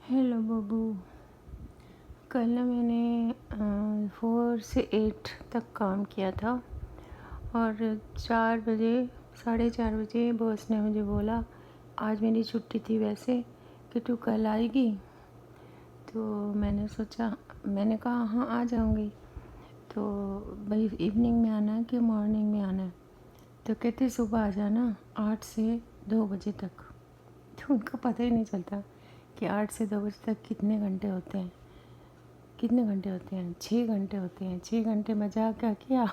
Hello Babbu. कल ना मैंने 4 से 8 तक काम किया था और 4 बजे 4:30 बजे बॉस ने मुझे बोला, आज मेरी छुट्टी थी वैसे, कि तू कल आएगी। तो मैंने कहा हाँ आ जाऊँगी। तो भाई इवनिंग में आना है कि मॉर्निंग में आना है। तो कहते सुबह आ जाना 8 से 2 बजे तक। तो उनको पता ही नहीं चलता कि 8 से 2 बजे तक कितने घंटे होते हैं। 6 घंटे होते हैं। 6 घंटे मज़ाक क्या किया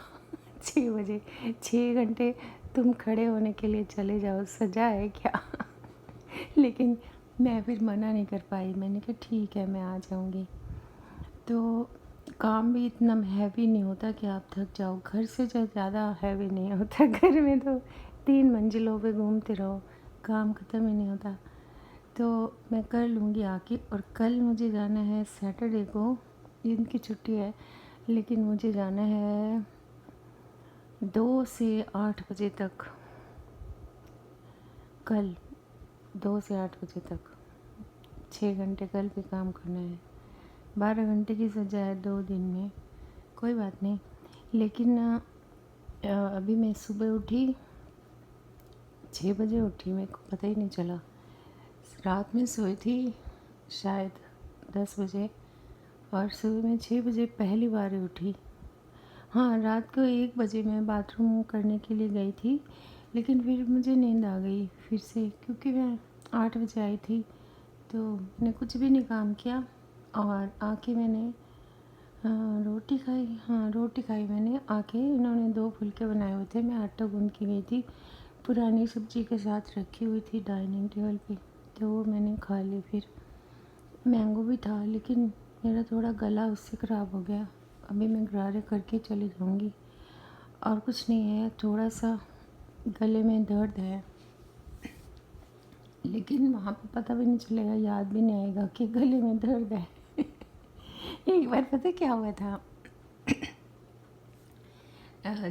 6 बजे 6 घंटे तुम खड़े होने के लिए चले जाओ, सजा है क्या लेकिन मैं फिर मना नहीं कर पाई। मैंने कहा ठीक है मैं आ जाऊँगी। तो काम भी इतना हैवी नहीं होता कि आप थक जाओ। घर से जो ज़्यादा हैवी नहीं होता घर में तो 3 मंजिलों पे घूमते रहो, काम ख़त्म ही नहीं होता। तो मैं कर लूँगी आके। और कल मुझे जाना है सैटरडे को, इनकी छुट्टी है, लेकिन मुझे जाना है 2 से 8 बजे तक। कल 2 से 8 बजे तक 6 घंटे कल भी काम करना है। 12 घंटे की सज़ा है 2 दिन में, कोई बात नहीं। लेकिन अभी मैं सुबह उठी 6 बजे उठी, मेरे को पता ही नहीं चला। रात में सोई थी शायद 10 बजे और सुबह में 6 बजे पहली बार ही उठी। हाँ, रात को 1 बजे मैं बाथरूम करने के लिए गई थी, लेकिन फिर मुझे नींद आ गई फिर से, क्योंकि मैं 8 बजे आई थी। तो मैंने कुछ भी नहीं काम किया और आके मैंने रोटी खाई। हाँ, रोटी खाई मैंने आके। इन्होंने 2 फुलके बनाए हुए थे, मैं आटा गूँध के गई थी, पुरानी सब्ज़ी के साथ रखी हुई थी डाइनिंग टेबल पे, तो वो मैंने खा ली। फिर मैंगो भी था, लेकिन मेरा थोड़ा गला उससे ख़राब हो गया। अभी मैं गरारे करके चली जाऊँगी और कुछ नहीं है। थोड़ा सा गले में दर्द है, लेकिन वहाँ पे पता भी नहीं चलेगा, याद भी नहीं आएगा कि गले में दर्द है एक बार पता क्या हुआ था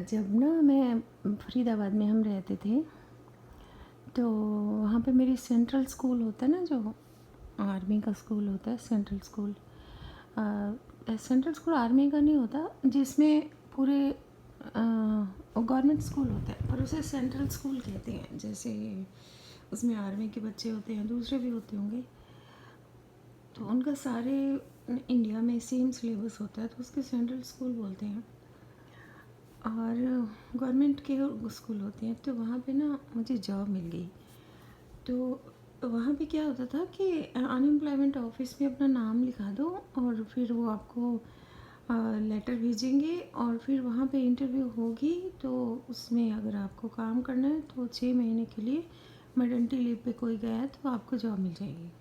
जब ना मैं फरीदाबाद में हम रहते थे, तो वहाँ पे मेरी सेंट्रल स्कूल होता है ना, जो आर्मी का स्कूल होता है central school. Central school army का नहीं होता, जिसमें पूरे गवर्नमेंट स्कूल होता है, पर उसे सेंट्रल स्कूल कहते हैं। जैसे उसमें आर्मी के बच्चे होते हैं, दूसरे भी होते होंगे, तो उनका सारे इंडिया में सेम सिलेबस होता है, तो उसके सेंट्रल स्कूल बोलते हैं। और गवर्नमेंट के स्कूल होते हैं। तो वहाँ पे ना मुझे जॉब मिल गई। तो वहाँ पे क्या होता था कि अनएम्प्लॉयमेंट ऑफिस में अपना नाम लिखा दो और फिर वो आपको लेटर भेजेंगे और फिर वहाँ पे इंटरव्यू होगी। तो उसमें अगर आपको काम करना है तो 6 महीने के लिए मैटरनिटी लीव पे कोई गया है तो आपको जॉब मिल जाएगी।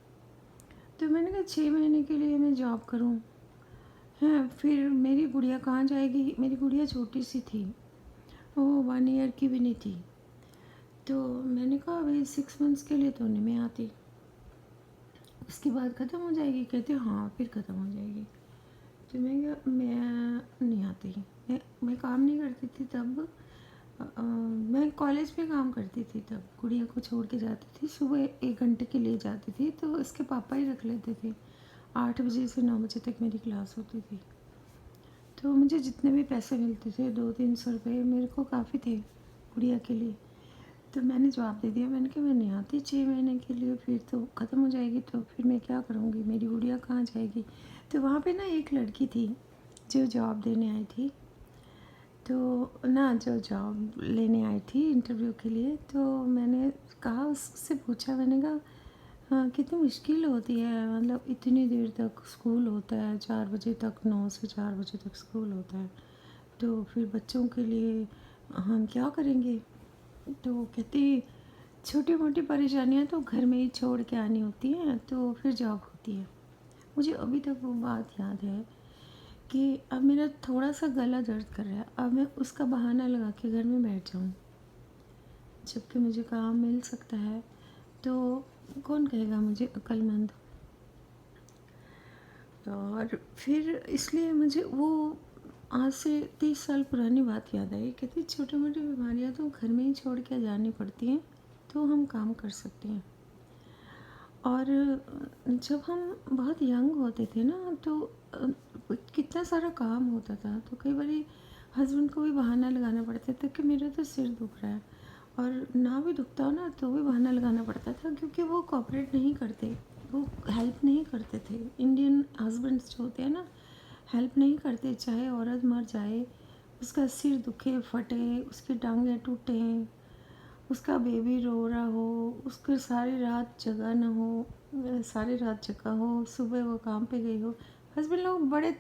तो मैंने कहा 6 महीने के लिए मैं जॉब करूँ, हैं? फिर मेरी गुड़िया कहाँ जाएगी? मेरी गुड़िया छोटी सी थी, वो 1 ईयर की भी नहीं थी। तो मैंने कहा भाई 6 मंथ्स के लिए तो नहीं मैं आती, उसके बाद ख़त्म हो जाएगी। कहते हाँ फिर ख़त्म हो जाएगी। तो मैं कहा मैं नहीं आती। मैं काम नहीं करती थी तब। मैं कॉलेज में काम करती थी तब, गुड़िया को छोड़ के जाती थी। सुबह 1 घंटे के लिए जाती थी, तो इसके पापा ही रख लेते थे। 8 बजे से 9 बजे तक मेरी क्लास होती थी। तो मुझे जितने भी पैसे मिलते थे 200-300 रुपये मेरे को काफ़ी थे गुड़िया के लिए। तो मैंने जवाब दे दिया, मैंने कहा मैं नहीं आती 6 महीने के लिए, फिर तो ख़त्म हो जाएगी, तो फिर मैं क्या करूँगी, मेरी गुड़िया कहाँ जाएगी। तो वहाँ पे ना एक लड़की थी जो जॉब देने आई थी, तो ना जो जॉब लेने आई थी इंटरव्यू के लिए। तो मैंने कहा, उससे पूछा, मैंने कहा हाँ कितनी मुश्किल होती है, मतलब इतनी देर तक स्कूल होता है, 4 बजे तक, 9 से 4 बजे तक स्कूल होता है, तो फिर बच्चों के लिए हम क्या करेंगे। तो वो कहती छोटी मोटी परेशानियां तो घर में ही छोड़ के आनी होती हैं, तो फिर जॉब होती है। मुझे अभी तक वो बात याद है कि अब मेरा थोड़ा सा गला दर्द कर रहा है, अब मैं उसका बहाना लगा के घर में बैठ जाऊँ, जबकि मुझे काम मिल सकता है। तो कौन कहेगा मुझे अक्लमंद। और फिर इसलिए मुझे वो आज से 30 साल पुरानी बात याद आई। कहती छोटी मोटी बीमारियां तो घर में ही छोड़ के जानी पड़ती हैं, तो हम काम कर सकते हैं। और जब हम बहुत यंग होते थे ना तो कितना सारा काम होता था, तो कई बारी हस्बैंड को भी बहाना लगाना पड़ता था कि मेरा तो सिर दुख रहा है, और ना भी दुखता हो ना तो भी बहाना लगाना पड़ता था, क्योंकि वो कोऑपरेट नहीं करते, वो हेल्प नहीं करते थे। इंडियन हस्बैंड्स जो होते हैं ना, हेल्प नहीं करते, चाहे औरत मर जाए, उसका सिर दुखे, फटे, उसकी टांगें टूटें, उसका बेबी रो रहा हो, उसको सारी रात जगा ना हो, सारी रात जगा हो, सुबह वो काम पे गई हो, हस्बैंड लोग बड़े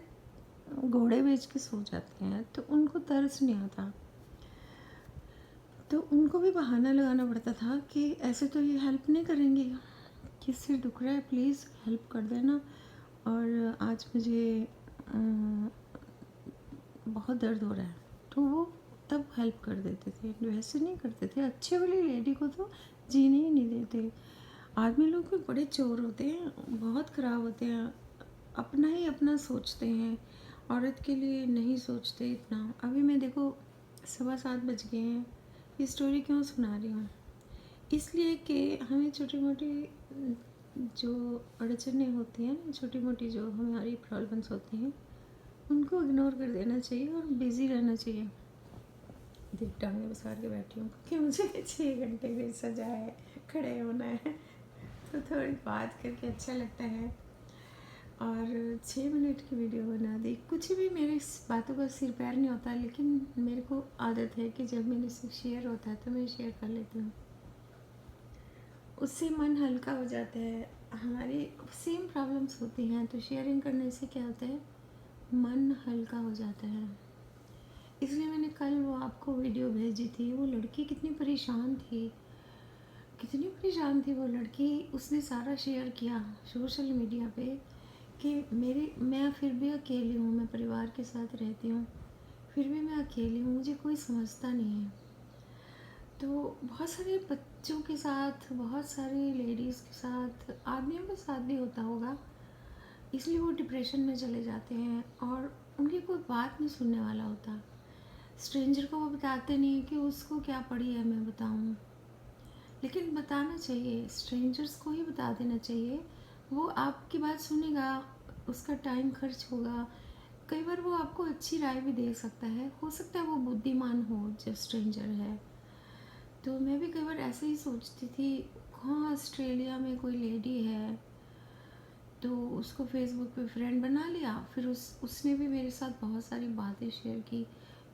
घोड़े बेच के सो जाते हैं, तो उनको तरस नहीं आता। तो उनको भी बहाना लगाना पड़ता था कि ऐसे तो ये हेल्प नहीं करेंगे, कि सिर दुख रहा है, प्लीज़ हेल्प कर देना, और आज मुझे बहुत दर्द हो रहा है, तो वो तब हेल्प कर देते थे। वैसे नहीं करते थे, अच्छे वाली लेडी को तो जीने ही नहीं देते। आदमी लोग भी बड़े चोर होते हैं, बहुत ख़राब होते हैं, अपना ही अपना सोचते हैं, औरत के लिए नहीं सोचते इतना। अभी मैं देखो 7:15 बज गए हैं, ये स्टोरी क्यों सुना रही हूँ, इसलिए कि हमें छोटी मोटी जो अड़चनें होती हैं ना, छोटी मोटी जो हमारी प्रॉब्लम्स होती हैं, उनको इग्नोर कर देना चाहिए और बिज़ी रहना चाहिए। देख टांगे पसार के बैठी हूँ क्योंकि मुझे 6 घंटे फिर सजा है, खड़े होना है, तो थोड़ी बात करके अच्छा लगता है। और 6 मिनट की वीडियो बना दी, कुछ भी मेरी बातों का सिर पैर नहीं होता, लेकिन मेरे को आदत है कि जब मेरे से शेयर होता है तो मैं शेयर कर लेती हूँ, उससे मन हल्का हो जाता है। हमारी सेम प्रॉब्लम्स होती हैं, तो शेयरिंग करने से क्या होता है, मन हल्का हो जाता है। इसलिए मैंने कल वो आपको वीडियो भेजी थी, वो लड़की कितनी परेशान थी, कितनी परेशान थी वो लड़की, उसने सारा शेयर किया सोशल मीडिया पे कि मैं फिर भी अकेली हूँ, मैं परिवार के साथ रहती हूँ, फिर भी मैं अकेली हूँ, मुझे कोई समझता नहीं है। तो बहुत सारे बच्चों के साथ, बहुत सारी लेडीज़ के साथ, आदमियों के साथ भी होता होगा, इसलिए वो डिप्रेशन में चले जाते हैं और उनकी कोई बात नहीं सुनने वाला होता। स्ट्रेंजर को वो बताते नहीं कि उसको क्या पड़ी है मैं बताऊँ, लेकिन बताना चाहिए, स्ट्रेंजर्स को ही बता देना चाहिए। वो आपकी बात सुनेगा, उसका टाइम खर्च होगा, कई बार वो आपको अच्छी राय भी दे सकता है, हो सकता है वो बुद्धिमान हो जो स्ट्रेंजर है। तो मैं भी कई बार ऐसे ही सोचती थी, हाँ ऑस्ट्रेलिया में कोई लेडी है, तो उसको फेसबुक पे फ्रेंड बना लिया, फिर उसने भी मेरे साथ बहुत सारी बातें शेयर की,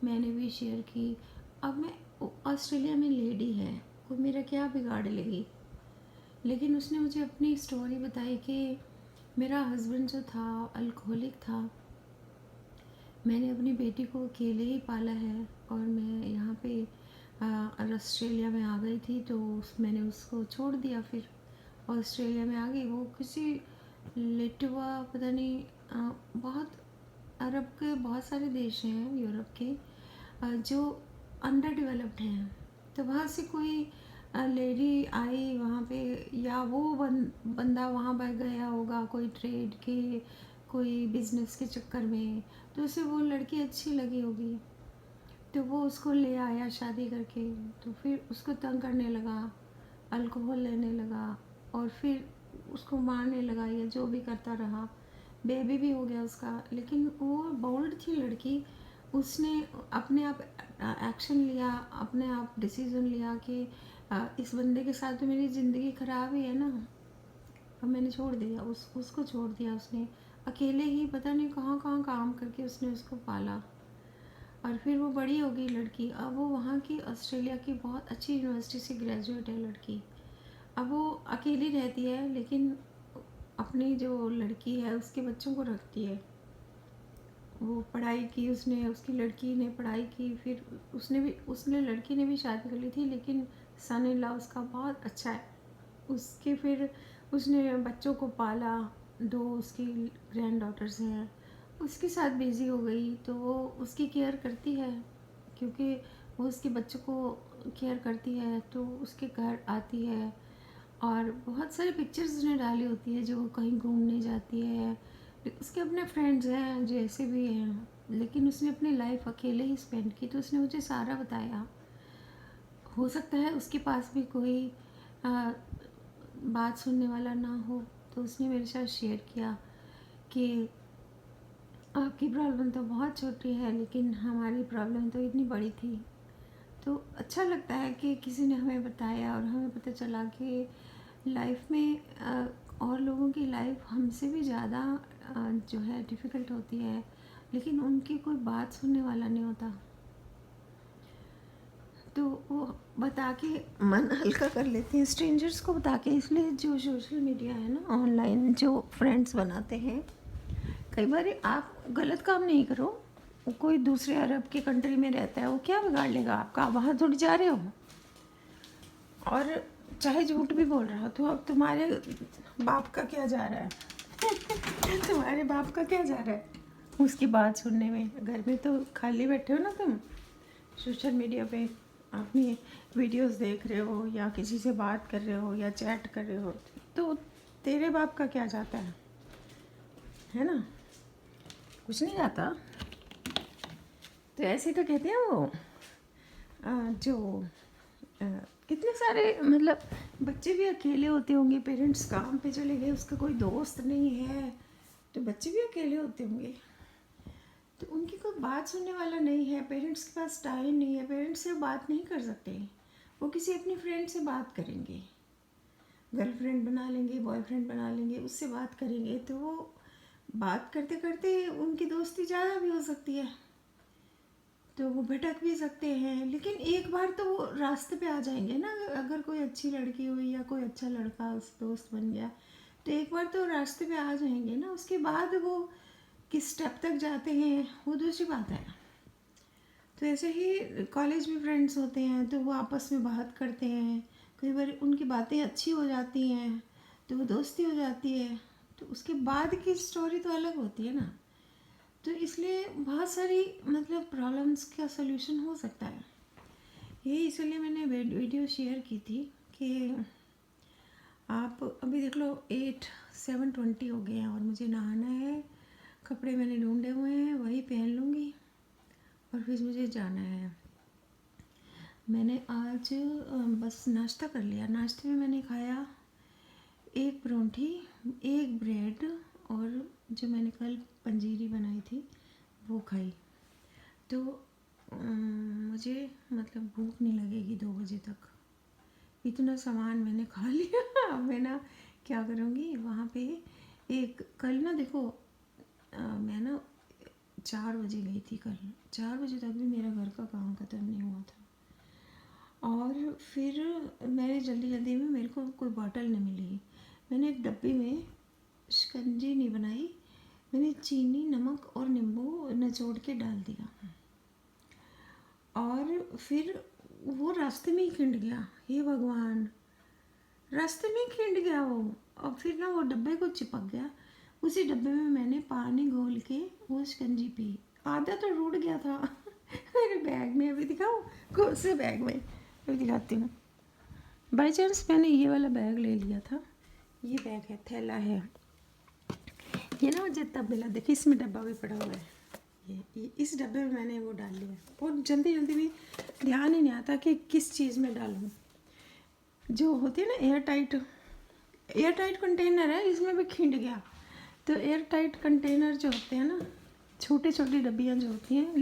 मैंने भी शेयर की। अब मैं ऑस्ट्रेलिया में लेडी है, वो मेरा क्या बिगाड़ लेगी, लेकिन उसने मुझे अपनी स्टोरी बताई कि मेरा हस्बैंड जो था अल्कोहलिक था, मैंने अपनी बेटी को अकेले ही पाला है, और मैं यहाँ पे ऑस्ट्रेलिया में आ गई थी, तो मैंने उसको छोड़ दिया, फिर ऑस्ट्रेलिया में आ गई। वो किसी लिटवा पता नहीं, बहुत अरब के बहुत सारे देश हैं यूरोप के, जो अंडर डेवलप्ड हैं, तो वहाँ से कोई लेडी आई वहाँ पे, या वो बंदा वहाँ पर गया होगा कोई ट्रेड के, कोई बिजनेस के चक्कर में, तो उसे वो लड़की अच्छी लगी होगी, तो वो उसको ले आया शादी करके, तो फिर उसको तंग करने लगा, अल्कोहल लेने लगा, और फिर उसको मारने लगा, या जो भी करता रहा, बेबी भी हो गया उसका। लेकिन वो बोल्ड थी लड़की, उसने अपने आप एक्शन लिया, अपने आप डिसीज़न लिया कि इस बंदे के साथ तो मेरी ज़िंदगी ख़राब ही है ना, अब मैंने छोड़ दिया, उसको छोड़ दिया उसने, अकेले ही पता नहीं कहाँ कहाँ काम करके उसने उसको पाला। और फिर वो बड़ी हो गई लड़की, अब वो वहाँ की ऑस्ट्रेलिया की बहुत अच्छी यूनिवर्सिटी से ग्रेजुएट है लड़की। अब वो अकेली रहती है, लेकिन अपनी जो लड़की है उसके बच्चों को रखती है। वो पढ़ाई की, उसने उसकी लड़की ने पढ़ाई की, फिर उसने लड़की ने भी शादी कर ली थी, लेकिन सन इन लॉ उसका बहुत अच्छा है, उसके फिर उसने बच्चों को पाला, 2 उसकी ग्रैंड डॉटर्स हैं, उसके साथ बिज़ी हो गई, तो वो उसकी केयर करती है, क्योंकि वो उसके बच्चों को केयर करती है, तो उसके घर आती है, और बहुत सारी पिक्चर्स उसने डाली होती है, जो वो कहीं घूमने जाती है, उसके अपने फ्रेंड्स हैं जो ऐसे भी हैं, लेकिन उसने अपनी लाइफ अकेले ही स्पेंड की, तो उसने मुझे सारा बताया। हो सकता है उसके पास भी कोई बात सुनने वाला ना हो, तो उसने मेरे साथ शेयर किया कि आपकी प्रॉब्लम तो बहुत छोटी है, लेकिन हमारी प्रॉब्लम तो इतनी बड़ी थी। तो अच्छा लगता है कि किसी ने हमें बताया और हमें पता चला कि लाइफ में और लोगों की लाइफ हमसे भी ज़्यादा जो है डिफ़िकल्ट होती है, लेकिन उनकी कोई बात सुनने वाला नहीं होता। तो वो बता के मन हल्का कर लेते हैं, स्ट्रेंजर्स को बता के। इसलिए जो सोशल मीडिया है ना, ऑनलाइन जो फ्रेंड्स बनाते हैं, कई बार आप गलत काम नहीं करो, वो कोई दूसरे अरब के कंट्री में रहता है, वो क्या बिगाड़ लेगा आपका, आप वहाँ थोड़ी जा रहे हो। और चाहे झूठ भी बोल रहा हो, तो अब तुम्हारे बाप का क्या जा रहा है तुम्हारे बाप का क्या जा रहा है उसकी बात सुनने में। घर में तो खाली बैठे हो ना तुम, सोशल मीडिया पे अपनी वीडियोस देख रहे हो या किसी से बात कर रहे हो या चैट कर रहे हो, तो तेरे बाप का क्या जाता है ना, कुछ नहीं जाता। तो ऐसे तो कहते हैं वो जो कितने सारे मतलब बच्चे भी अकेले होते होंगे, पेरेंट्स काम पे चले गए, उसका कोई दोस्त नहीं है, तो बच्चे भी अकेले होते होंगे, तो उनकी कोई बात सुनने वाला नहीं है, पेरेंट्स के पास टाइम नहीं है, पेरेंट्स से बात नहीं कर सकते, वो किसी अपनी फ्रेंड से बात करेंगे, गर्लफ्रेंड बना लेंगे, बॉयफ्रेंड बना लेंगे, उससे बात करेंगे, तो वो बात करते करते उनकी दोस्ती ज़्यादा भी हो सकती है, तो वो भटक भी सकते हैं। लेकिन एक बार तो वो रास्ते पे आ जाएंगे ना, अगर कोई अच्छी लड़की हुई या कोई अच्छा लड़का उस दोस्त बन गया, तो एक बार तो रास्ते पे आ जाएंगे ना, उसके बाद वो किस स्टेप तक जाते हैं वो दूसरी बात है। तो ऐसे ही कॉलेज में फ्रेंड्स होते हैं, तो वो आपस में बात करते हैं, कई बार उनकी बातें अच्छी हो जाती हैं, तो वो दोस्ती हो जाती है, तो उसके बाद की स्टोरी तो अलग होती है ना। तो इसलिए बहुत सारी मतलब प्रॉब्लम्स का सलूशन हो सकता है। यही इसलिए मैंने वीडियो शेयर की थी कि आप अभी देख लो 7:20 हो गए हैं और मुझे नहाना है, कपड़े मैंने ढूंढे हुए हैं, वही पहन लूँगी और फिर मुझे जाना है। मैंने आज बस नाश्ता कर लिया। नाश्ते में मैंने खाया एक परोंठी, एक ब्रेड, और जो मैंने कल पंजीरी बनाई थी वो खाई। तो मुझे मतलब भूख नहीं लगेगी 2 बजे तक, इतना सामान मैंने खा लिया। अब मैं ना क्या करूँगी, वहाँ पे एक कल ना देखो मैं ना 4 बजे गई थी, कल 4 बजे तक भी मेरा घर का काम ख़त्म नहीं हुआ था। और फिर मैंने जल्दी जल्दी में, मेरे को कोई बॉटल नहीं मिली, मैंने एक डब्बे में शिकंजी नहीं बनाई, मैंने चीनी, नमक और नींबू निचोड़ के डाल दिया, और फिर वो रास्ते में ही खिंड गया। हे भगवान, रास्ते में ही खिंड गया वो। और फिर ना वो डब्बे को चिपक गया, उसी डब्बे में मैंने पानी घोल के वो शिकंजी पी, आधा तो टूट गया था मेरे बैग में। अभी दिखाऊँ कौन से बैग में, अभी दिखाती हूँ। बाई चांस मैंने ये वाला बैग ले लिया था, ये बैग है, थैला है, ये ना मुझे तब मिला, देखिए इसमें डब्बा भी पड़ा हुआ है, ये इस डब्बे में मैंने वो डाल लिया। बहुत जल्दी जल्दी भी ध्यान ही नहीं आता कि किस चीज़ में डालूँ। जो होती है ना एयर टाइट कंटेनर है, इसमें भी खिंड गया। तो एयर टाइट कंटेनर जो होते हैं ना, छोटी छोटी डब्बियाँ जो होती हैं,